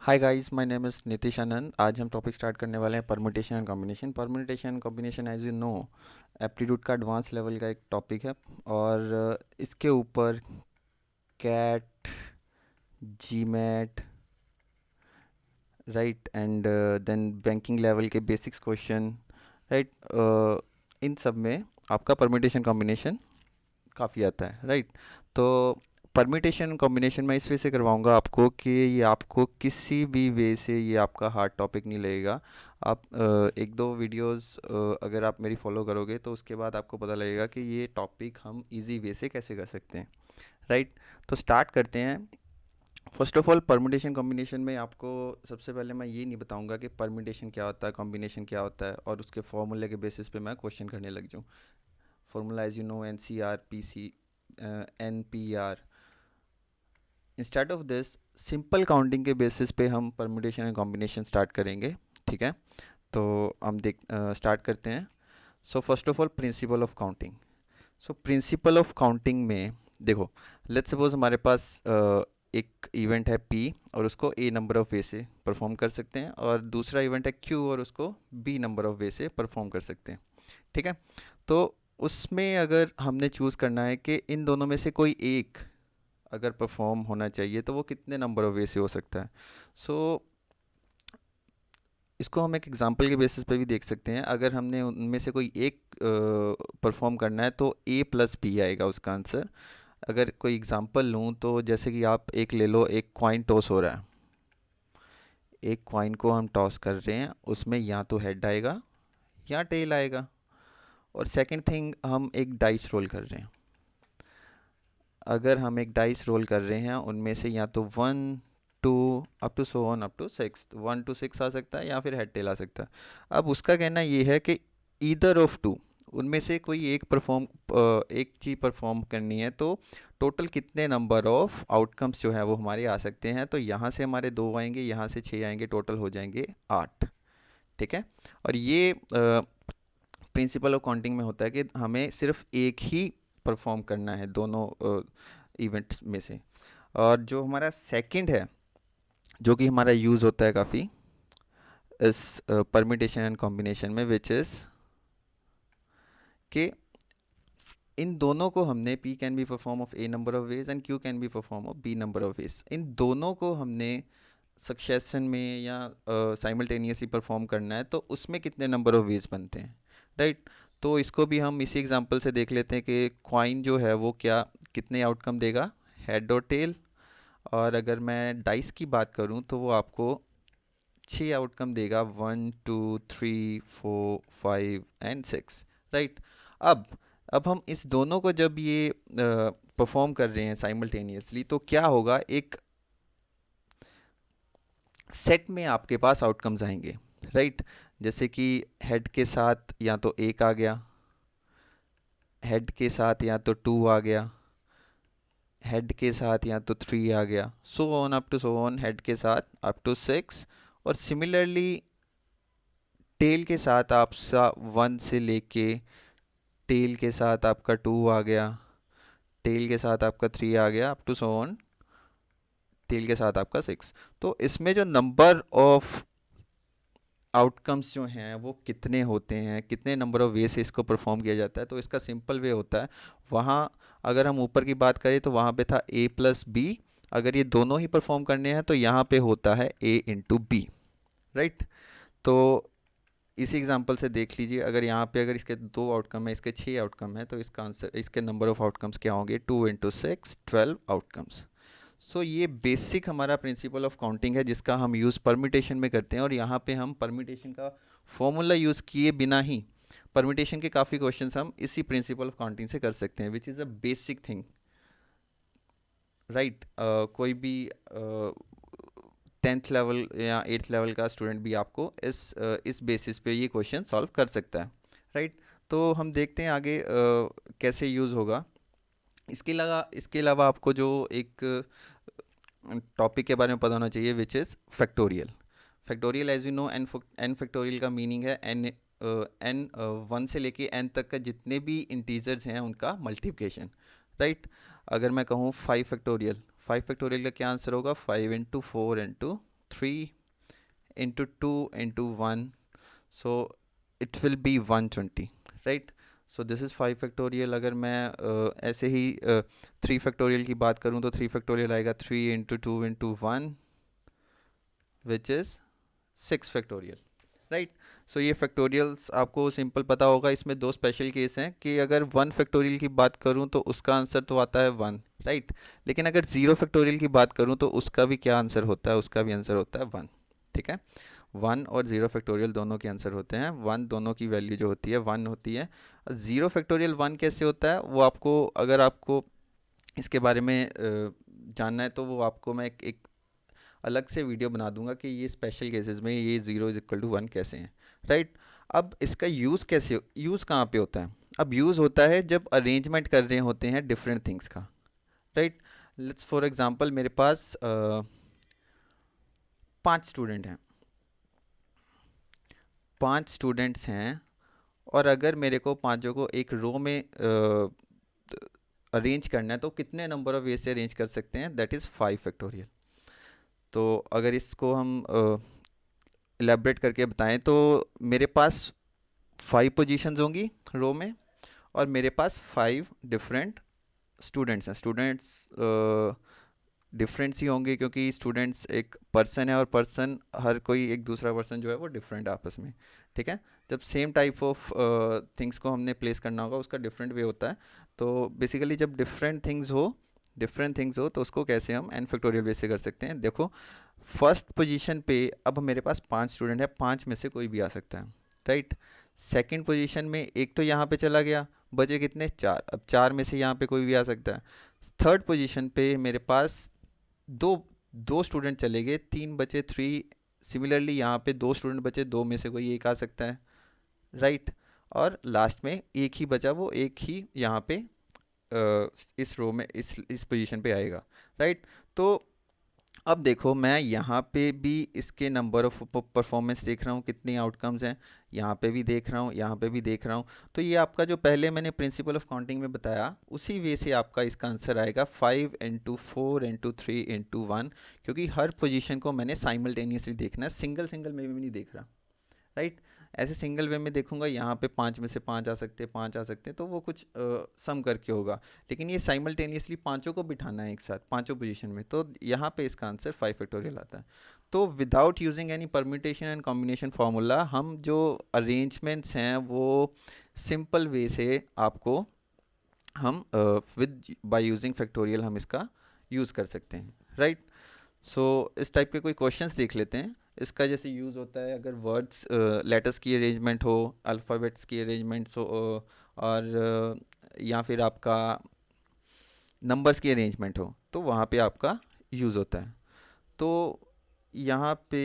Hi guys, my name is Nitish Anand. आज हम topic start करने वाले हैं permutation and combination. Permutation and combination as you know aptitude का एडवांस लेवल का एक टॉपिक है और इसके ऊपर CAT, GMAT, right and then banking level के बेसिक्स क्वेश्चन, राइट, इन सब में आपका परम्यूटेशन कॉम्बिनेशन काफ़ी आता है, राइट। तो परम्यूटेशन कॉम्बिनेशन मैं इस वे से करवाऊंगा आपको कि ये आपको किसी भी वे से ये आपका हार्ड टॉपिक नहीं लगेगा। आप एक दो वीडियोस अगर आप मेरी फॉलो करोगे तो उसके बाद आपको पता लगेगा कि ये टॉपिक हम इजी वे से कैसे कर सकते हैं, राइट। तो स्टार्ट करते हैं। First of all, permutation combination में आपको सबसे पहले मैं ये नहीं बताऊंगा कि परम्यूटेशन क्या होता है, कॉम्बिनेशन क्या होता है और उसके फॉर्मूले के बेसिस पे मैं क्वेश्चन करने लग जाऊँ। Formula as you know, N C R, P C, N P R. Instead of this, simple counting के बेसिस पे हम परम्यूटेशन एंड कॉम्बिनेशन स्टार्ट करेंगे, ठीक है। तो हम स्टार्ट करते हैं। So first of all, principle of counting. So principle of counting में देखो, लेट्स सपोज हमारे पास एक इवेंट है पी और उसको ए नंबर ऑफ वे से परफॉर्म कर सकते हैं, और दूसरा इवेंट है क्यू और उसको बी नंबर ऑफ वे से परफॉर्म कर सकते हैं, ठीक है। तो उसमें अगर हमने चूज़ करना है कि इन दोनों में से कोई एक अगर परफॉर्म होना चाहिए तो वो कितने नंबर ऑफ वे से हो सकता है। सो इसको हम एक एग्जांपल के बेसिस पे भी देख सकते हैं। अगर हमने उनमें से कोई एक परफॉर्म करना है तो ए प्लस बी आएगा उसका आंसर। अगर कोई एग्जांपल लूँ तो जैसे कि आप एक ले लो, एक कॉइन टॉस हो रहा है। एक कॉइन को हम टॉस कर रहे हैं, उसमें या तो हेड आएगा या टेल आएगा। और सेकंड थिंग, हम एक डाइस रोल कर रहे हैं। अगर हम एक डाइस रोल कर रहे हैं, उनमें से या तो one two up to so on up to six, one two six आ सकता है या फिर हेड टेल आ सकता है। अब उसका कहना ये है कि ईदर ऑफ टू, उनमें से कोई एक चीज़ परफॉर्म करनी है तो टोटल कितने नंबर ऑफ आउटकम्स जो है वो हमारे आ सकते हैं। तो यहाँ से हमारे दो आएंगे, यहाँ से छः आएंगे, टोटल हो जाएंगे आठ, ठीक है। और ये प्रिंसिपल ऑफ काउंटिंग में होता है कि हमें सिर्फ एक ही परफॉर्म करना है दोनों इवेंट्स में से। और जो हमारा सेकंड है, जो कि हमारा यूज़ होता है काफ़ी इस परम्यूटेशन एंड कॉम्बिनेशन में, विच इज़ कि इन दोनों को हमने P can be perform of A number of ways and Q can be perform of B number of ways, इन दोनों को हमने सक्सेशन में या साइमल्टेनियसली परफॉर्म करना है तो उसमें कितने नंबर ऑफ वेज बनते हैं, राइट। तो इसको भी हम इसी एग्जांपल से देख लेते हैं कि क्वाइन जो है वो क्या कितने आउटकम देगा, हेड और टेल। और अगर मैं डाइस की बात करूं तो वो आपको छः आउटकम देगा, one two three four five and six, right. अब अब हम इस दोनों को जब ये परफॉर्म कर रहे हैं साइमल्टेनियसली तो क्या होगा, एक सेट में आपके पास आउटकम्स आएंगे, राइट। जैसे कि हेड के साथ या तो एक आ गया, हेड के साथ या तो टू आ गया, हेड के साथ या तो थ्री आ गया, so on up to so on, head के साथ अप टू सिक्स। और सिमिलरली टेल के साथ आपका वन से लेके टेल के साथ आपका टू आ गया, टेल के साथ आपका थ्री आ गया, up to so on tail के साथ आपका सिक्स। तो इसमें जो नंबर ऑफ आउटकम्स जो हैं वो कितने होते हैं, कितने नंबर ऑफ वे से इसको परफॉर्म किया जाता है, तो इसका सिंपल वे होता है। वहाँ अगर हम ऊपर की बात करें तो वहाँ पे था ए प्लस बी। अगर ये दोनों ही परफॉर्म करने हैं तो यहाँ पे होता है ए इंटू बी, राइट। तो इसी एग्जांपल से देख लीजिए, अगर यहाँ पे अगर इसके दो आउटकम है, इसके छः आउटकम है, तो इसका आंसर, इसके नंबर ऑफ आउटकम्स क्या होंगे, टू इंटू सिक्स, 12 आउटकम्स। सो ये बेसिक हमारा प्रिंसिपल ऑफ काउंटिंग है जिसका हम यूज़ परम्यूटेशन में करते हैं। और यहाँ पे हम परम्यूटेशन का फॉर्मूला यूज़ किए बिना ही परम्यूटेशन के काफ़ी क्वेश्चंस हम इसी प्रिंसिपल ऑफ काउंटिंग से कर सकते हैं, which is a basic thing, right. कोई भी टेंथ लेवल या एट्थ लेवल का स्टूडेंट भी आपको इस बेसिस पे ये क्वेश्चन सॉल्व कर सकता है, राइट। तो हम देखते हैं आगे कैसे यूज़ होगा। इसके अलावा आपको जो एक टॉपिक के बारे में पता होना चाहिए, which is factorial. Factorial as you know, N factorial का मीनिंग है एन वन से लेके एन तक का जितने भी इंटीजर्स हैं उनका मल्टीप्लिकेशन, राइट। अगर मैं कहूँ फाइव फैक्टोरियल, फाइव फैक्टोरियल का क्या आंसर होगा, five into four into 3 into 2 into 1, so it will be 120, right? So this is 5 factorial. अगर मैं ऐसे ही 3 फैक्टोरियल की बात करूँ तो 3 फैक्टोरियल आएगा 3 into 2 into 1 which is 6 factorial, right? So ये फैक्टोरियल्स आपको सिंपल पता होगा. इसमें दो स्पेशल केस हैं कि अगर 1 फैक्टोरियल की बात करूं तो उसका आंसर तो आता है 1, राइट? लेकिन अगर 0 फैक्टोरियल की बात करूं तो उसका भी क्या आंसर होता है? उसका भी आंसर होता है 1, ठीक है? 1 और 0 फैक्टोरियल दोनों के आंसर होते हैं 1. दोनों की वैल्यू जो होती है 1 होती है. 0 फैक्टोरियल 1 कैसे होता है वो आपको, अगर आपको इसके बारे में जानना है तो वो आपको मैं एक अलग से वीडियो बना दूंगा कि ये स्पेशल केसेस में ये 0 इज इक्वल टू 1 कैसे हैं, राइट? अब इसका यूज़ कैसे, यूज़ कहाँ पे होता है? अब यूज़ होता है जब अरेंजमेंट कर रहे होते हैं डिफरेंट थिंग्स का, राइट? लेट्स फॉर एग्जांपल मेरे पास 5 स्टूडेंट हैं, 5 स्टूडेंट्स हैं, और अगर मेरे को पांचों को एक रो में अरेंज करना है तो कितने नंबर ऑफ वे से अरेंज कर सकते हैं? That is 5 factorial. तो अगर इसको हम इलेबरेट करके बताएं तो मेरे पास 5 पोजीशंस होंगी रो में, और मेरे पास 5 डिफरेंट स्टूडेंट्स हैं. स्टूडेंट्स डिफरेंट्स ही होंगे क्योंकि स्टूडेंट्स एक पर्सन है, और पर्सन हर कोई एक दूसरा पर्सन जो है वो डिफरेंट आपस में, ठीक है? जब सेम टाइप ऑफ थिंग्स को हमने प्लेस करना होगा उसका डिफरेंट वे होता है. तो बेसिकली जब डिफरेंट थिंग्स हो तो उसको कैसे हम एन फैक्टोरियल वे से कर सकते हैं? देखो, फर्स्ट पोजीशन पे अब मेरे पास 5 स्टूडेंट है, 5 में से कोई भी आ सकता है, राइट? सेकंड पोजीशन में एक तो यहाँ पे चला गया, बचे कितने? 4. अब 4 में से यहाँ पे कोई भी आ सकता है. थर्ड पोजीशन पे मेरे पास दो दो स्टूडेंट चले गए, 3 बचे, 3. सिमिलरली यहाँ पे 2 स्टूडेंट बचे, 2 में से कोई एक आ सकता है, राइट? और लास्ट में एक ही बचा, वो एक ही यहाँ पे इस रो में इस पोजीशन पे आएगा, राइट? तो अब देखो, मैं यहाँ पे भी इसके नंबर ऑफ परफॉर्मेंस देख रहा हूँ, कितनी आउटकम्स हैं, यहाँ पे भी देख रहा हूँ, यहाँ पे भी देख रहा हूँ. तो ये आपका जो पहले मैंने प्रिंसिपल ऑफ काउंटिंग में बताया उसी वे से आपका इसका आंसर आएगा 5 इंटू 4 इंटू 3 इंटू 1, क्योंकि हर पोजीशन को मैंने साइमल्टेनियसली देखना है, सिंगल सिंगल में भी नहीं देख रहा, राइट? ऐसे सिंगल वे में देखूंगा यहाँ पे 5 में से 5 आ सकते हैं, 5 आ सकते हैं, तो वो कुछ सम करके होगा. लेकिन ये साइमल्टेनियसली पांचों को बिठाना है एक साथ, पांचों पोजीशन में, तो यहाँ पे इसका आंसर 5 फैक्टोरियल आता है. तो without using any permutation and combination formula हम जो अरेंजमेंट्स हैं वो सिंपल वे से आपको हम विद बाय यूजिंग फैक्टोरियल हम इसका यूज़ कर सकते हैं, राइट? सो इस टाइप के कोई क्वेश्चंस देख लेते हैं. इसका जैसे यूज़ होता है अगर वर्ड्स लेटर्स की अरेंजमेंट हो, अल्फ़ाबेट्स की अरेंजमेंट्स हो, और या फिर आपका नंबर्स की अरेंजमेंट हो, तो वहाँ पे आपका यूज़ होता है. तो यहाँ पे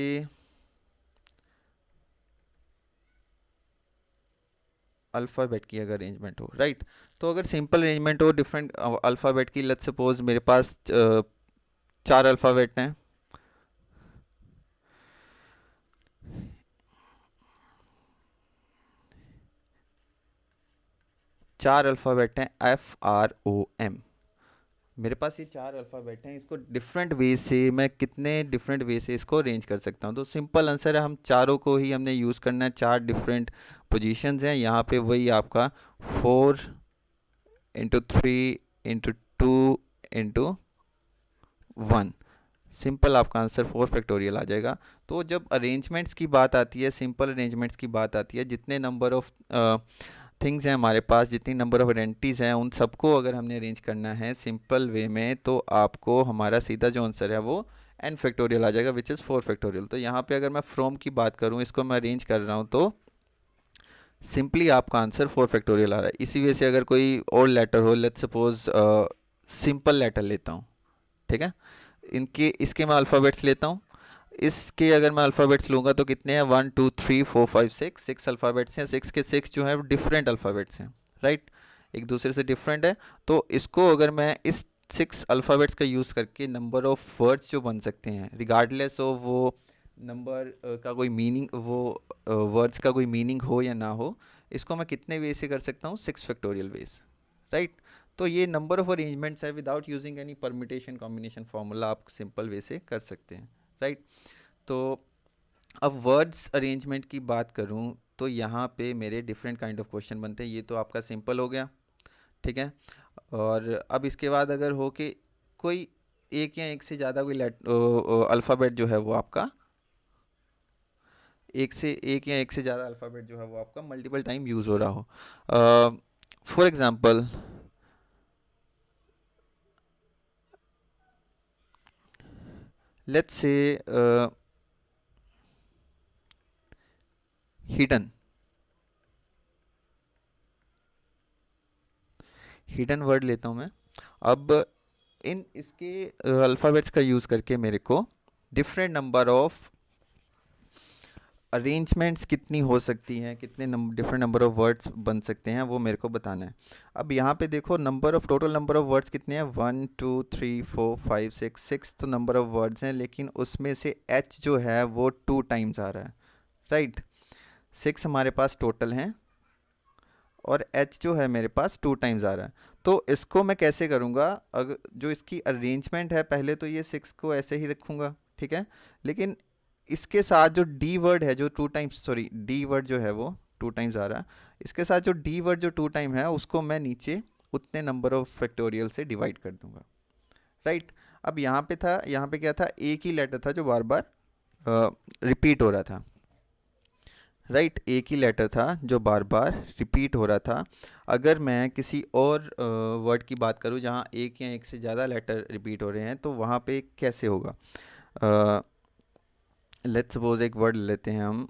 अल्फ़ाबेट की अगर अरेंजमेंट हो, राइट? तो अगर सिंपल अरेंजमेंट हो डिफरेंट अल्फ़ाबेट की, लेट्स सपोज मेरे पास 4 अल्फ़ाबेट हैं, चार अल्फ़ाबेट हैं FROM. मेरे पास ये 4 अल्फ़ाबेट हैं, इसको डिफरेंट वे से मैं कितने डिफरेंट वे से इसको अरेंज कर सकता हूँ? तो सिंपल आंसर है, हम चारों को ही हमने यूज़ करना है. 4 डिफरेंट पोजीशंस हैं यहाँ पे, वही आपका 4 इंटू 3 इंटू 2 इंटू 1. सिंपल आपका आंसर 4 फैक्टोरियल आ जाएगा. तो जब अरेंजमेंट्स की बात आती है, सिंपल अरेंजमेंट्स की बात आती है, जितने नंबर ऑफ थिंग्स हैं हमारे पास, जितनी नंबर ऑफ आइडेंटिटीज़ हैं, उन सबको अगर हमने अरेंज करना है सिंपल वे में, तो आपको हमारा सीधा जो आंसर है वो एन फैक्टोरियल आ जाएगा विच इज़ 4 फैक्टोरियल. तो यहाँ पे अगर मैं फ्रॉम की बात करूँ, इसको मैं अरेंज कर रहा हूँ, तो सिंपली आपका आंसर 4 फैक्टोरियल आ रहा है. इसी वजह से अगर कोई और लेटर हो, लेट्स सपोज सिंपल लेटर लेता हूँ, ठीक है? इनके इसके मैं अल्फ़ाबेट्स लेता हूँ. इसके अगर मैं अल्फ़ाबेट्स लूँगा तो कितने हैं? 1 2 3 4 5 6 अल्फ़ाबेट्स हैं. 6 के 6 जो है डिफरेंट अल्फ़ाबेट्स हैं, राइट? एक दूसरे से डिफरेंट है. तो इसको अगर मैं इस 6 अल्फ़ाबेट्स का यूज़ करके नंबर ऑफ वर्ड्स जो बन सकते हैं, रिगार्डलेस ऑफ वो नंबर का कोई मीनिंग, वो वर्ड्स का कोई मीनिंग हो या ना हो, इसको मैं कितने वे से कर सकता हूँ? 6 फैक्टोरियल वेज, राइट? तो ये नंबर ऑफ अरेंजमेंट्स है, without using any permutation combination formula आप सिंपल वे से कर सकते हैं, राइट? तो अब वर्ड्स अरेंजमेंट की बात करूं तो यहाँ पे मेरे डिफरेंट काइंड ऑफ क्वेश्चन बनते हैं। ये तो आपका सिंपल हो गया, ठीक है। और अब इसके बाद अगर हो कि कोई एक या एक से ज़्यादा कोई अल्फ़ाबेट जो है वो आपका एक या एक से ज़्यादा अल्फ़ाबेट जो है वो आपका मल्टीपल टाइम यूज़ हो रहा हो। For example, let's say hidden hidden word लेता हूँ मैं। अब इन इसके अल्फ़ाबेट्स का यूज़ करके मेरे को डिफरेंट नंबर ऑफ अरेंजमेंट्स कितनी हो सकती हैं, कितने डिफरेंट नंबर ऑफ वर्ड्स बन सकते हैं, वो मेरे को बताना है। अब यहाँ पे देखो टोटल नंबर ऑफ वर्ड्स कितने हैं, 1 2 3 4 5 6 तो नंबर ऑफ वर्ड्स हैं, लेकिन उसमें से एच जो है वो 2 टाइम्स आ रहा है, राइट। 6 हमारे पास टोटल हैं और एच जो है मेरे पास 2 टाइम्स आ रहा है। तो इसको मैं कैसे करूँगा, अगर जो इसकी अरेंजमेंट है, पहले तो ये 6 को ऐसे ही रखूँगा, ठीक है। लेकिन इसके साथ जो डी वर्ड है जो 2 टाइम्स, सॉरी डी वर्ड जो है वो 2 टाइम्स आ रहा है, इसके साथ जो डी वर्ड जो 2 टाइम है उसको मैं नीचे उतने नंबर ऑफ फैक्टोरियल से डिवाइड कर दूंगा, राइट। अब यहाँ पे क्या था, एक ही लेटर था जो बार बार रिपीट हो रहा था, राइट। एक ही लेटर था जो बार बार रिपीट हो रहा था। अगर मैं किसी और वर्ड की बात करूँ जहाँ एक या एक से ज़्यादा लेटर रिपीट हो रहे हैं तो वहाँ पे कैसे होगा। लेट्स सपोज एक वर्ड लेते हैं हम,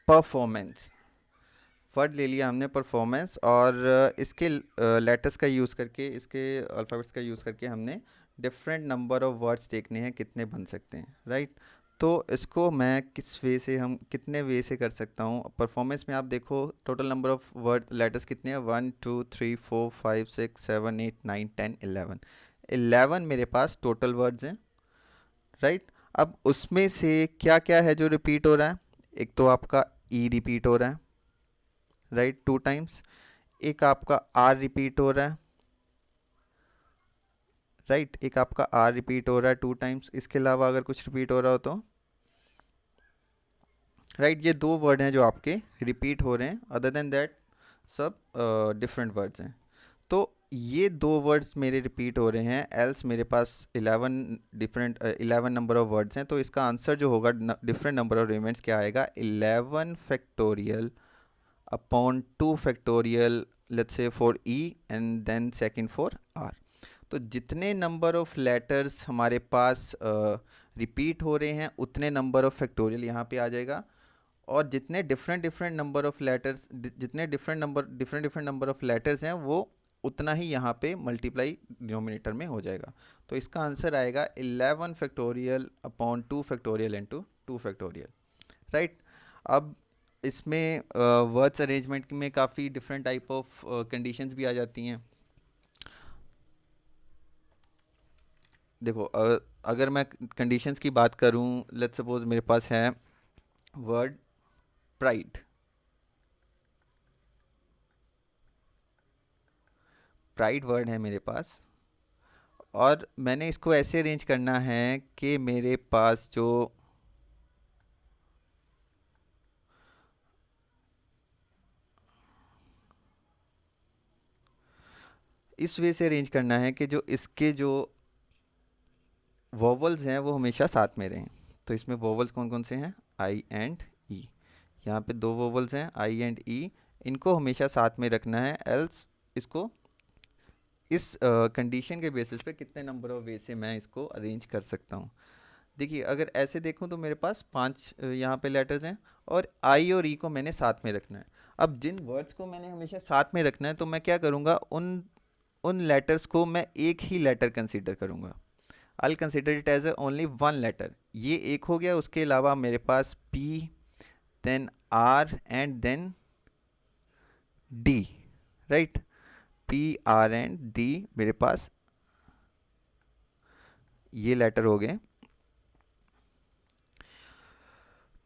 परफॉर्मेंस। वर्ड ले लिया हमने परफॉर्मेंस, और इसके लेटर्स का यूज़ करके, इसके अल्फ़ाबेट्स का यूज़ करके हमने डिफरेंट नंबर ऑफ वर्ड्स देखने हैं कितने बन सकते हैं, राइट। तो इसको मैं कितने वे से कर सकता हूँ। परफॉर्मेंस में आप देखो total number of word letters कितने हैं, 1 2 3 4 5 6 7 8 9 10 11। 11 मेरे पास टोटल वर्ड्स हैं, राइट। अब उसमें से क्या क्या है जो रिपीट हो रहा है, एक तो आपका ई रिपीट हो रहा है, राइट, 2 टाइम्स। एक आपका आर रिपीट हो रहा है, राइट, एक आपका आर रिपीट हो रहा है 2 टाइम्स। इसके अलावा अगर कुछ रिपीट हो रहा हो तो, राइट, ये 2 वर्ड हैं जो आपके रिपीट हो रहे हैं। अदर देन दैट सब डिफरेंट वर्ड्स हैं। तो ये 2 वर्ड्स मेरे रिपीट हो रहे हैं, एल्स मेरे पास 11 नंबर ऑफ वर्ड्स हैं। तो इसका आंसर जो होगा डिफरेंट नंबर ऑफ रिमेंट्स क्या आएगा, 11 factorial upon 2 factorial, let's say for E and then second for R. तो जितने नंबर ऑफ लेटर्स हमारे पास रिपीट हो रहे हैं उतने नंबर ऑफ फैक्टोरियल यहाँ पे आ जाएगा। और जितने different different number of letters, जितने डिफरेंट नंबर ऑफ लेटर्स हैं वो उतना ही यहाँ पे मल्टीप्लाई डिनोमिनेटर में हो जाएगा। तो इसका आंसर आएगा 11 factorial upon 2 factorial into 2 factorial, right. अब इसमें वर्ड्स अरेंजमेंट में काफ़ी डिफरेंट टाइप ऑफ कंडीशंस भी आ जाती हैं। देखो अगर मैं कंडीशंस की बात करूं, लेट्स सपोज मेरे पास है वर्ड प्राइड। प्राइड वर्ड है मेरे पास, और मैंने इसको ऐसे अरेंज करना है कि मेरे पास जो इस वे से अरेंज करना है कि जो इसके जो वोवल्स हैं वो हमेशा साथ में रहें। तो इसमें वोवल्स कौन कौन से हैं, आई एंड ई। यहाँ पे 2 वोवल्स हैं, आई एंड ई, इनको हमेशा साथ में रखना है। एल्स इसको इस कंडीशन के बेसिस पे कितने नंबर ऑफ वे से मैं इसको अरेंज कर सकता हूँ। देखिए अगर ऐसे देखूँ तो मेरे पास 5 यहाँ पे लेटर्स हैं, और आई और ई को मैंने साथ में रखना है। अब जिन वर्ड्स को मैंने हमेशा साथ में रखना है तो मैं क्या करूँगा, उन उन लेटर्स को मैं एक ही लेटर कंसीडर करूँगा। I consider it as only 1 letter. ये एक हो गया, उसके अलावा मेरे पास P, then R and then D, right. P R and D मेरे पास ये लेटर हो गए।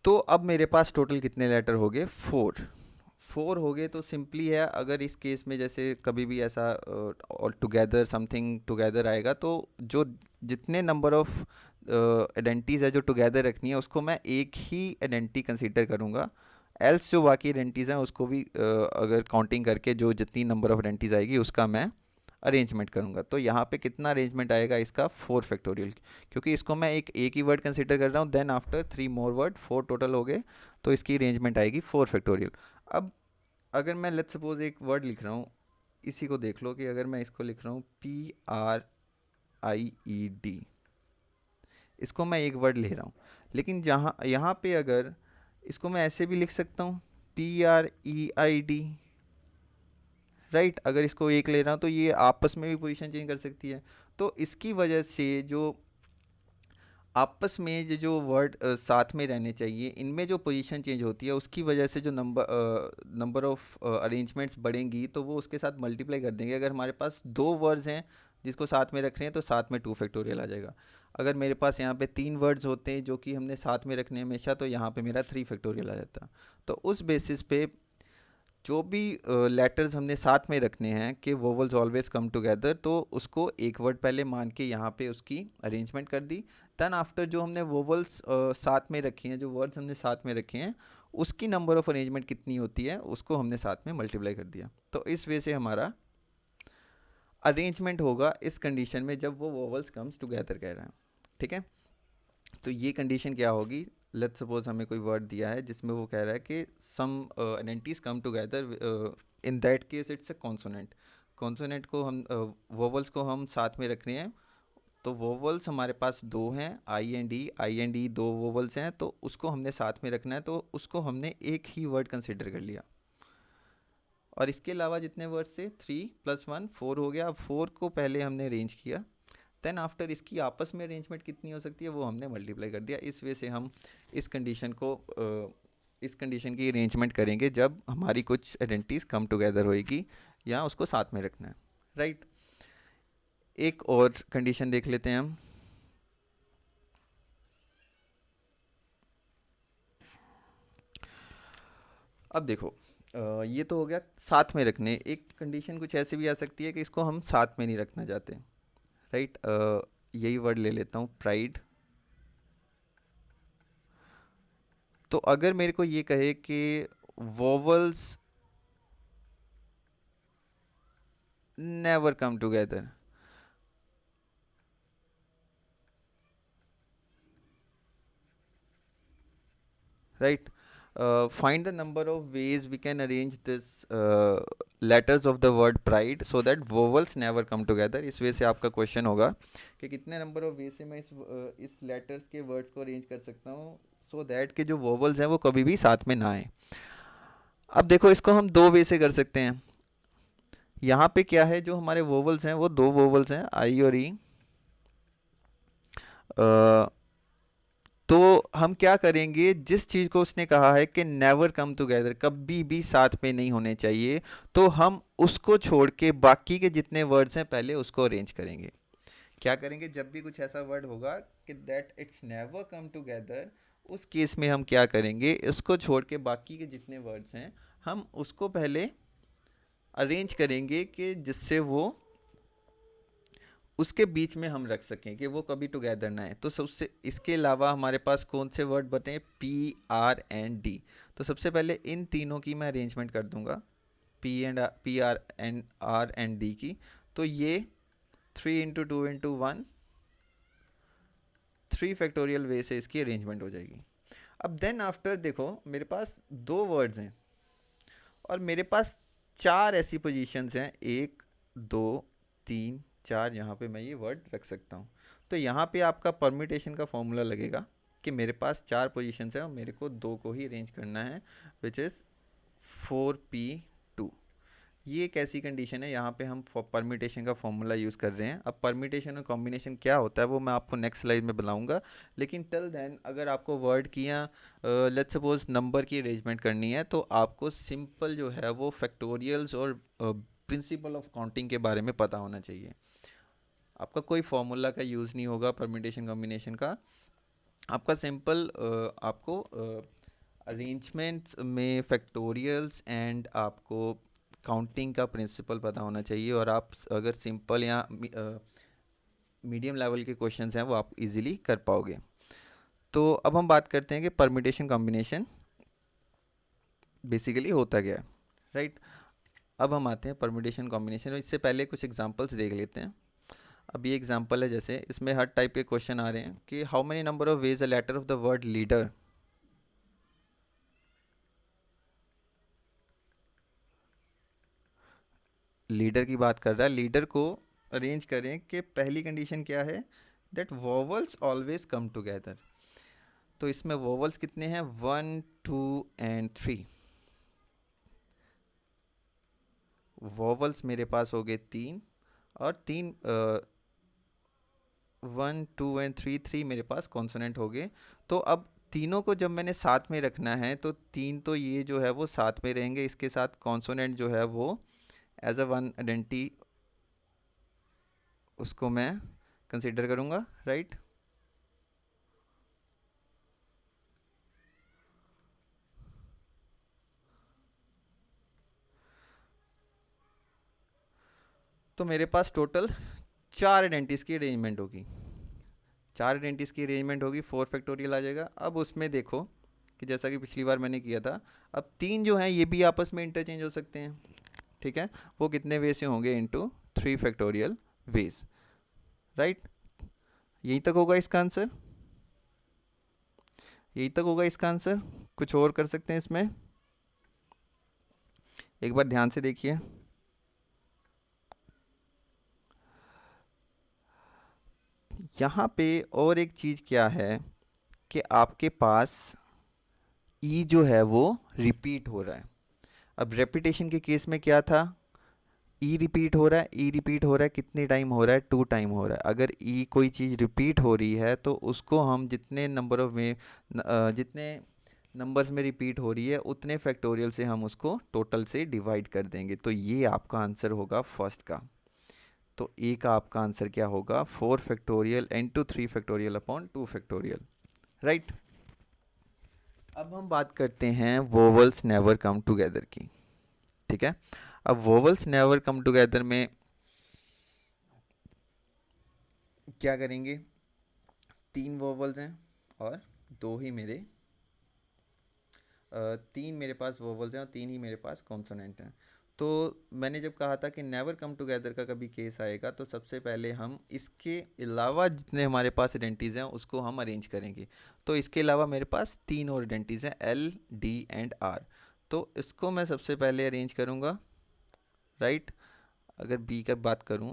तो अब मेरे पास टोटल कितने लेटर हो गए? 4 हो गए। तो सिंपली है, अगर इस केस में जैसे कभी भी ऐसा ऑल टुगेदर समथिंग टुगेदर आएगा, तो जो जितने नंबर ऑफ आइडेंटिटीज़ है जो टुगेदर रखनी है, उसको मैं एक ही आइडेंटिटी कंसीडर करूँगा। एल्स जो बाकी आइडेंटिटीज़ हैं उसको भी अगर काउंटिंग करके जो जितनी नंबर ऑफ आइडेंटिटीज़ आएगी उसका मैं अरेंजमेंट करूँगा। तो यहाँ पे कितना अरेंजमेंट आएगा इसका? 4 फैक्टोरियल, क्योंकि इसको मैं एक ही वर्ड कंसीडर कर रहा हूँ। Then after 3 more word, 4 total हो गए, तो इसकी अरेंजमेंट आएगी 4 फैक्टोरियल। अब अगर मैं लेट्स सपोज एक वर्ड लिख रहा हूँ, इसी को देख लो कि अगर मैं इसको लिख रहा हूँ PRIED, इसको मैं एक वर्ड ले रहा हूँ, लेकिन जहाँ यहाँ पे अगर इसको मैं ऐसे भी लिख सकता हूँ PREID, राइट। अगर इसको एक ले रहा हूँ तो ये आपस में भी पोजीशन चेंज कर सकती है। तो इसकी वजह से जो आपस में जो वर्ड साथ में रहने चाहिए, इनमें जो पोजीशन चेंज होती है, उसकी वजह से जो नंबर ऑफ अरेंजमेंट्स बढ़ेंगी, तो वो उसके साथ मल्टीप्लाई कर देंगे। अगर हमारे पास 2 वर्ड्स हैं जिसको साथ में रख रहे हैं, तो साथ में 2 फैक्टोरियल आ जाएगा। अगर मेरे पास यहाँ पे 3 वर्ड्स होते हैं जो कि हमने साथ में रखने हैं हमेशा, तो यहाँ पे मेरा 3 फैक्टोरियल आ जाता। तो उस बेसिस पे जो भी लेटर्स हमने साथ में रखने हैं कि वोवल्स ऑलवेज कम टुगेदर, तो उसको एक वर्ड पहले मान के यहाँ पे उसकी अरेंजमेंट कर दी। देन आफ्टर जो हमने वोवल्स साथ में रखी हैं, जो वर्ड्स हमने साथ में रखे हैं, उसकी नंबर ऑफ अरेंजमेंट कितनी होती है उसको हमने साथ में मल्टीप्लाई कर दिया। तो इस वे से हमारा अरेंजमेंट होगा इस कंडीशन में जब वो वोवल्स कम्स टुगेदर कह रहा है। ठीक है, तो ये कंडीशन क्या होगी? लेट्स सपोज हमें कोई वर्ड दिया है जिसमें वो कह रहा है कि some identities come together, in that case it's a consonant. Consonant को हम वोवल्स को हम साथ में रख रहे हैं, तो वोवल्स हमारे पास 2 हैं, आई एंड ई 2 वोवल्स हैं, तो उसको हमने साथ में रखना है, तो उसको हमने एक ही वर्ड कंसिडर कर लिया। और इसके अलावा जितने वर्ड्स थे 3 + 1 4 हो गया। अब 4 को पहले हमने अरेंज किया, देन आफ्टर इसकी आपस में अरेंजमेंट कितनी हो सकती है वो हमने मल्टीप्लाई कर दिया। इस वे से हम इस कंडीशन को इस कंडीशन की अरेंजमेंट करेंगे जब हमारी कुछ आइडेंटिटीज कम टुगेदर होएगी या उसको साथ में रखना है, राइट। एक और कंडीशन देख लेते हैं हम। अब देखो, ये तो हो गया साथ में रखने। एक कंडीशन कुछ ऐसे भी आ सकती है कि इसको हम साथ में नहीं रखना चाहते, राइट। यही वर्ड ले लेता हूँ, प्राइड। तो अगर मेरे को ये कहे कि vowels never come together, right, find the number of ways we can arrange this letters of the word pride so that vowels never come together. इस वे से आपका क्वेश्चन होगा कि कितने नंबर ऑफ वे से मैं इस लेटर्स के वर्ड्स को अरेंज कर सकता हूँ सो दैट के जो वोवल्स हैं वो कभी भी साथ में ना आए। अब देखो, इसको हम 2 वे से कर सकते हैं। यहाँ पे क्या है, जो हमारे वोवल्स हैं वो 2 वोवल्स हैं, आई और ई। तो हम क्या करेंगे, जिस चीज़ को उसने कहा है कि नेवर कम टुगेदर, कभी भी साथ में नहीं होने चाहिए, तो हम उसको छोड़ के बाकी के जितने वर्ड्स हैं पहले उसको अरेंज करेंगे। क्या करेंगे, जब भी कुछ ऐसा वर्ड होगा कि that it's never come together, उस केस में हम क्या करेंगे, इसको छोड़ के बाकी के जितने वर्ड्स हैं हम उसको पहले अरेंज करेंगे कि जिससे वो उसके बीच में हम रख सकें कि वो कभी टुगेदर ना आए। तो सबसे इसके अलावा हमारे पास कौन से वर्ड बने? PRND। तो सबसे पहले इन तीनों की मैं अरेंजमेंट कर दूंगा, PRND की। तो ये 3 × 2 × 1 3 फैक्टोरियल वे से इसकी अरेंजमेंट हो जाएगी। अब देन आफ्टर देखो, मेरे पास 2 वर्ड्स हैं और मेरे पास 4 ऐसी पोजीशंस हैं, 1 2 3 4, यहाँ पे मैं ये वर्ड रख सकता हूँ। तो यहाँ पे आपका परम्यूटेशन का फॉर्मूला लगेगा कि मेरे पास 4 पोजीशंस हैं और मेरे को 2 को ही अरेंज करना है, विच इज़ 4p2। ये एक ऐसी कंडीशन है, यहाँ पे हम परम्यूटेशन का फॉर्मूला यूज़ कर रहे हैं। अब परम्यूटेशन और कॉम्बिनेशन क्या होता है वो मैं आपको नेक्स्ट स्लाइड में बताऊंगा, लेकिन टिल देन अगर आपको वर्ड की या लेट्स सपोज नंबर की अरेंजमेंट करनी है, तो आपको सिंपल जो है वो फैक्टोरियल्स और प्रिंसिपल ऑफ काउंटिंग के बारे में पता होना चाहिए। आपका कोई फॉर्मूला का यूज़ नहीं होगा परम्यूटेशन कॉम्बिनेशन का। आपका सिंपल आपको अरेंजमेंट्स में फैक्टोरियल्स एंड आपको काउंटिंग का प्रिंसिपल पता होना चाहिए, और आप अगर सिंपल या मीडियम लेवल के क्वेश्चंस हैं वो आप इजीली कर पाओगे। तो अब हम बात करते हैं कि परम्यूटेशन कॉम्बिनेशन बेसिकली होता क्या है, राइट। अब हम आते हैं परम्यूटेशन कॉम्बिनेशन, इससे पहले कुछ एग्जांपल्स देख लेते हैं। अब ये एग्जांपल है, जैसे इसमें हर टाइप के क्वेश्चन आ रहे हैं कि how many number of ways a letter of the word leader, leader की बात कर रहा है, लीडर को अरेंज करें कि पहली कंडीशन क्या है, that vowels always come together. तो इसमें वोवल्स कितने हैं, 1 2 एंड 3। वोवल्स मेरे पास हो गए 3, और 3 1 2 एंड 3 3 मेरे पास कॉन्सोनेंट हो गए। तो अब तीनों को जब मैंने साथ में रखना है तो तीन तो ये जो है वो साथ में रहेंगे, इसके साथ कॉन्सोनेंट जो है वो एज अ वन आइडेंटिटी उसको मैं कंसिडर करूँगा, राइट। तो मेरे पास टोटल 4 आइडेंटिटीज़ की अरेंजमेंट होगी, 4 आइडेंटिटीज़ की अरेंजमेंट होगी, 4 फैक्टोरियल आ जाएगा। अब उसमें देखो कि जैसा कि पिछली बार मैंने किया था, अब तीन जो हैं ये भी आपस में इंटरचेंज हो सकते हैं, ठीक है। वो कितने वे से होंगे, इंटू 3 फैक्टोरियल वेज, राइट। यहीं तक होगा इसका आंसर, यहीं तक होगा इसका आंसर। कुछ और कर सकते हैं इसमें, एक बार ध्यान से देखिए। यहाँ पे और एक चीज़ क्या है कि आपके पास ई जो है वो रिपीट हो रहा है। अब रेपिटेशन के केस में क्या था, ई रिपीट हो रहा है, ई रिपीट हो रहा है, कितने टाइम हो रहा है, 2 टाइम हो रहा है। अगर ई कोई चीज़ रिपीट हो रही है तो उसको हम जितने नंबर ऑफ में जितने नंबर्स में रिपीट हो रही है उतने फैक्टोरियल से हम उसको टोटल से डिवाइड कर देंगे। तो ये आपका आंसर होगा फर्स्ट का। तो ए का आपका आंसर क्या होगा, 4 factorial into 3 factorial upon 2 factorial, right. अब हम बात करते हैं वोवल्स नेवर कम टुगेदर की, ठीक है। अब वोवल्स नेवर कम टुगेदर में क्या करेंगे, 3 वोवल्स हैं और 2 ही मेरे 3 मेरे पास वोवल्स हैं और 3 ही मेरे पास कॉन्सोनेंट हैं। तो मैंने जब कहा था कि नेवर कम टुगेदर का कभी केस आएगा तो सबसे पहले हम इसके अलावा जितने हमारे पास आइडेंटिटीज़ हैं उसको हम अरेंज करेंगे। तो इसके अलावा मेरे पास 3 और आइडेंटिटीज़ हैं, एल डी एंड आर। तो इसको मैं सबसे पहले अरेंज करूँगा, राइट। अगर बी का बात करूँ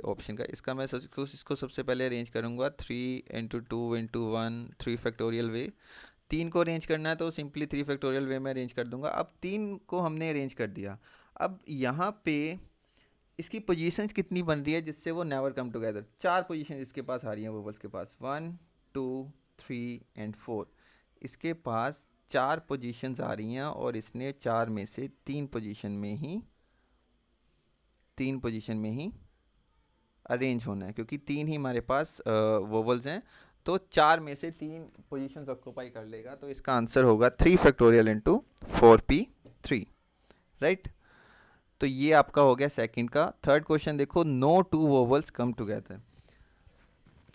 ऑप्शन का, इसका मैं इसको सबसे पहले अरेंज करूँगा 3 × 2 × 1 3 फैक्टोरियल वे। 3 को अरेंज करना है तो सिंपली 3 फैक्टोरियल वे में अरेंज कर दूंगा। अब 3 को हमने अरेंज कर दिया, अब यहाँ पे इसकी पोजीशंस कितनी बन रही है जिससे वो नेवर कम टुगेदर, 4 पोजीशन इसके पास आ रही हैं वोवल्स के पास, 1 2 3 एंड 4। इसके पास 4 पोजीशंस आ रही हैं और इसने 4 में से 3 पोजीशन में ही 3 पोजीशन में ही अरेंज होना है, क्योंकि 3 ही हमारे पास वोवल्स हैं। तो 4 में से 3 पोजीशंस ऑक्यूपाई कर लेगा, तो इसका आंसर होगा 3 फैक्टोरियल इंटू 4p3, राइट। तो ये आपका हो गया सेकंड का। थर्ड क्वेश्चन देखो, no two vowels come together.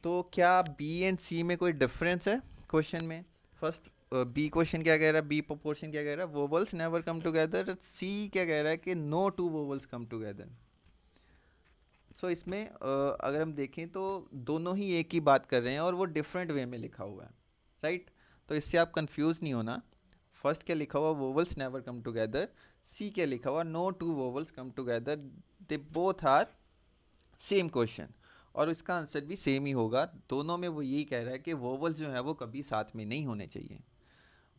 तो क्या बी एंड सी में कोई डिफरेंस है क्वेश्चन में? फर्स्ट बी क्वेश्चन क्या कह रहा है, बी प्रोपोर्शन क्या कह रहा है, वोवल्स नेवर कम टुगेदर। सी क्या कह रहा है कि no two vowels come together. So इसमें अगर हम देखें तो दोनों ही एक ही बात कर रहे हैं और वो डिफरेंट वे में लिखा हुआ है, राइट। तो इससे आप कंफ्यूज नहीं होना। फर्स्ट क्या लिखा हुआ, वोवल्स नेवर कम टुगेदर। सी क्या लिखा हुआ, no two vowels come together. They both are same question और इसका आंसर भी सेम ही होगा। दोनों में वो यही कह रहा है कि वोवल्स जो है वो कभी साथ में नहीं होने चाहिए।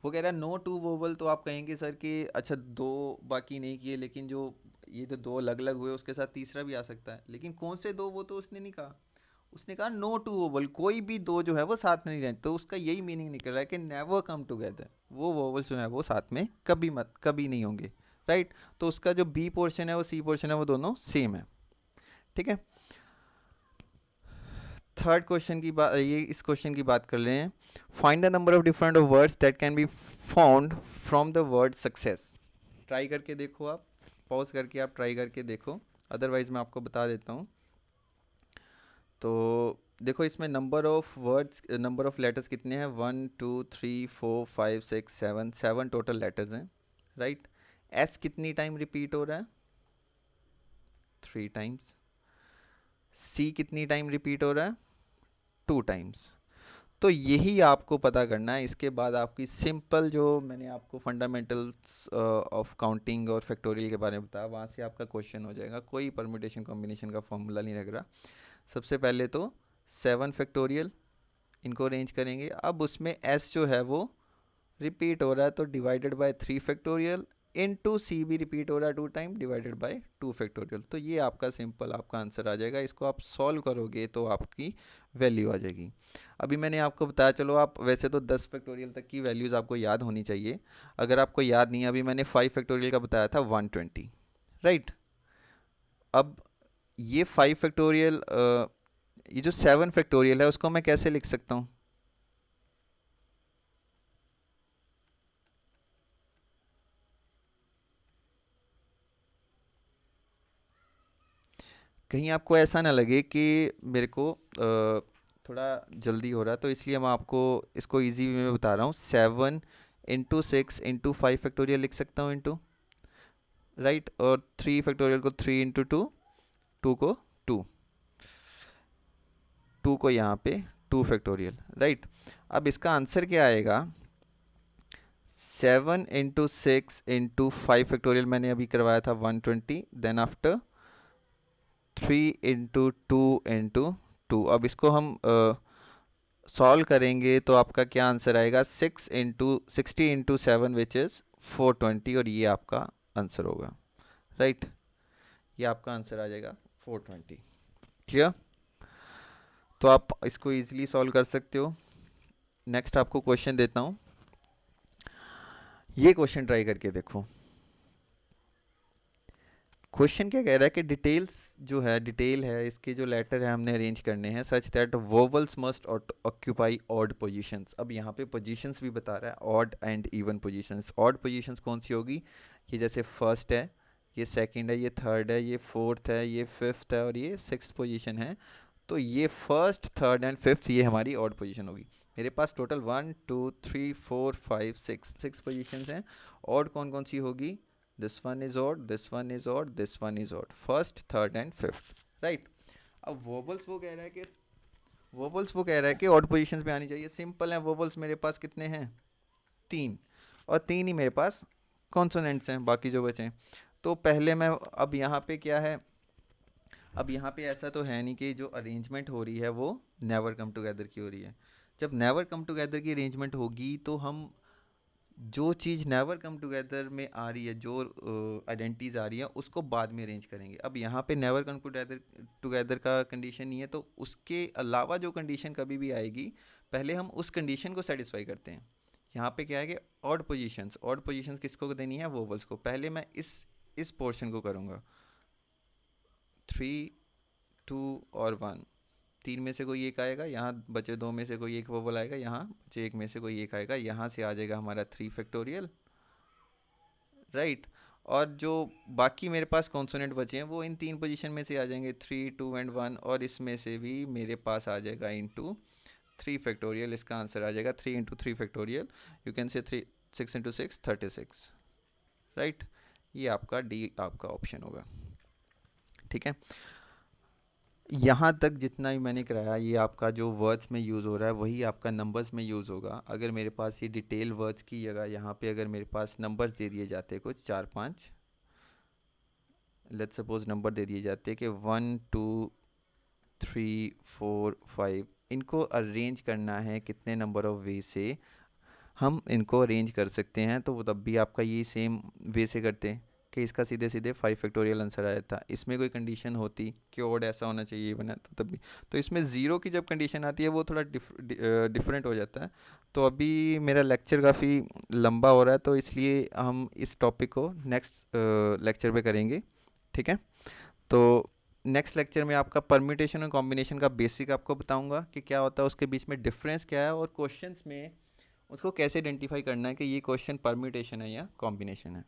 वो कह रहा है नो टू वोवल, तो आप कहेंगे सर कि अच्छा दो बाकी नहीं किए, लेकिन जो ये तो दो अलग अलग हुए उसके साथ तीसरा भी आ सकता है, लेकिन कौन से दो वो तो उसने नहीं कहा। उसने कहा नो टू वोवल, कोई भी दो जो है वो साथ में नहीं रहते। तो उसका यही मीनिंग निकल रहा है कि नेवर कम टुगेदर, वो वोवल्स जो है वो साथ में कभी नहीं होंगे, राइट। तो उसका जो बी पोर्शन है वो सी पोर्शन है वो दोनों सेम है, ठीक है। थर्ड क्वेश्चन की बात, ये इस क्वेश्चन की बात कर रहे हैं। Find the number of different words that can be found from the word success. Try करके देखो आप, पॉज करके आप ट्राई करके देखो, अदरवाइज मैं आपको बता देता हूँ। तो देखो इसमें number of words, number of letters कितने हैं, 1 2 3 4 5 6 7, 7 टोटल लेटर्स हैं, राइट। एस कितनी टाइम रिपीट हो रहा है, 3 टाइम्स। सी कितनी टाइम रिपीट हो रहा है, 2 टाइम्स। तो यही आपको पता करना है। इसके बाद आपकी सिंपल, जो मैंने आपको फंडामेंटल्स ऑफ काउंटिंग और फैक्टोरियल के बारे में बताया, वहाँ से आपका क्वेश्चन हो जाएगा। कोई परम्यूटेशन कॉम्बिनेशन का फॉर्मूला नहीं लग रहा। सबसे पहले तो 7 फैक्टोरियल, इनको अरेंज करेंगे। अब उसमें एस जो है वो रिपीट हो रहा है, तो डिवाइडेड बाय 3 फैक्टोरियल, इनटू सी भी रिपीट हो रहा है 2 टाइम, डिवाइडेड बाय 2 फैक्टोरियल। तो ये आपका सिंपल आपका आंसर आ जाएगा। इसको आप सॉल्व करोगे तो आपकी वैल्यू आ जाएगी। अभी मैंने आपको बताया, चलो आप वैसे तो 10 फैक्टोरियल तक की वैल्यूज़ आपको याद होनी चाहिए। अगर आपको याद नहीं है, अभी मैंने 5 फैक्टोरियल का बताया था 120, राइट। अब ये 5 फैक्टोरियल, ये जो 7 फैक्टोरियल है उसको मैं कैसे लिख सकता हूँ? कहीं आपको ऐसा ना लगे कि मेरे को थोड़ा जल्दी हो रहा है, तो इसलिए मैं आपको इसको इजी वे में बता रहा हूँ। 7 इंटू 6 इंटू 5 फैक्टोरियल लिख सकता हूँ, इंटू, राइट। और 3 फैक्टोरियल को 3 इंटू 2, 2 को 2, 2 को यहाँ पे 2 फैक्टोरियल, राइट। अब इसका आंसर क्या आएगा? 7 इंटू 6 इंटू 5 फैक्टोरियल मैंने अभी करवाया था 120, देन आफ्टर 3 इंटू 2 इंटू 2। अब इसको हम सॉल्व करेंगे तो आपका क्या आंसर आएगा? 60 इंटू 7 विच इज़ 420, और ये आपका आंसर होगा, राइट। ये आपका आंसर आ जाएगा 420। क्लियर? तो आप इसको इजीली सॉल्व कर सकते हो। नेक्स्ट आपको क्वेश्चन देता हूँ, ये क्वेश्चन ट्राई करके देखो। क्वेश्चन क्या कह रहा है कि डिटेल्स जो है, डिटेल है, इसके जो लेटर है हमने अरेंज करने हैं such that vowels must occupy odd positions. अब यहाँ पे पोजीशंस भी बता रहा है, odd and even positions. Odd positions कौन सी होगी? ये जैसे फर्स्ट है, ये सेकंड है, ये थर्ड है, ये फोर्थ है, ये फिफ्थ है, और ये सिक्स्थ पोजीशन है। तो ये फर्स्ट, थर्ड एंड फिफ्थ ये हमारी ऑड पोजीशन होगी। मेरे पास टोटल 1 2 3 4 5 6 6 पोजीशंस हैं। ऑड कौन कौन सी होगी? this one is odd, this one is odd, this one is odd, first, third and fifth, right। अब वोबल्स वो कह रहा है कि ऑड पोजीशंस पे आनी चाहिए। सिंपल है, वोबल्स मेरे पास कितने हैं? 3, और 3 ही मेरे पास कॉन्सोनेंट्स हैं, बाकी जो बचे हैं। तो पहले मैं, अब यहाँ पे क्या है, अब यहाँ पे ऐसा तो है नहीं कि जो अरेंजमेंट हो रही है वो नेवर कम टुगेदर की हो रही है। जब नेवर कम टुगेदर की अरेंजमेंट होगी तो हम जो चीज़ नेवर कम टुगेदर में आ रही है, जो आइडेंटिटीज आ रही है, उसको बाद में अरेंज करेंगे। अब यहाँ पे नेवर कम टुगेदर टुगेदर का कंडीशन नहीं है, तो उसके अलावा जो कंडीशन कभी भी आएगी, पहले हम उस कंडीशन को सेटिस्फाई करते हैं। यहाँ पे क्या है कि ऑड पोजीशंस किसको देनी है? वोवल्स को। पहले मैं इस पोर्शन को करूँगा, 3 2 और 1, 3 में से कोई एक आएगा, यहाँ बचे 2 में से कोई एक वोवल आएगा, यहाँ बचे 1 में से कोई एक आएगा, यहाँ से आ जाएगा हमारा 3 फैक्टोरियल, राइट। और जो बाकी मेरे पास कॉन्सोनेंट बचे हैं वो इन 3 पोजीशन में से आ जाएंगे, 3 2 एंड 1, और इसमें से भी मेरे पास आ जाएगा इंटू 3 फैक्टोरियल। इसका आंसर आ जाएगा 3 into 3 factorial. You can say 6 into 6 36, right. ये आपका डी आपका ऑप्शन होगा, ठीक है। यहाँ तक जितना भी मैंने कराया, ये आपका जो वर्ड्स में यूज़ हो रहा है वही आपका नंबर्स में यूज़ होगा। अगर मेरे पास ये डिटेल वर्ड्स की जगह यहाँ पे अगर मेरे पास नंबर्स दे दिए जाते कुछ 4 5, लेट्स सपोज नंबर दे दिए जाते कि 1 2 3 4 5, इनको अरेंज करना है कितने नंबर ऑफ वे से हम इनको अरेंज कर सकते हैं, तो वो तब भी आपका ये सेम वे से करते हैं कि इसका सीधे सीधे 5 फैक्टोरियल आंसर आया था। इसमें कोई कंडीशन होती कि ऑड ऐसा होना चाहिए बना, तो तब भी, तो इसमें ज़ीरो की जब कंडीशन आती है वो थोड़ा डिफरेंट हो जाता है। तो अभी मेरा लेक्चर काफ़ी लंबा हो रहा है, तो इसलिए हम इस टॉपिक को नेक्स्ट लेक्चर पे करेंगे, ठीक है। तो नेक्स्ट लेक्चर में आपका परम्यूटेशन और कॉम्बिनेशन का बेसिक आपको बताऊंगा कि क्या होता है, उसके बीच में डिफरेंस क्या है, और क्वेश्चंस में उसको कैसे आइडेंटिफाई करना है कि ये क्वेश्चन परम्यूटेशन है या कॉम्बिनेशन है।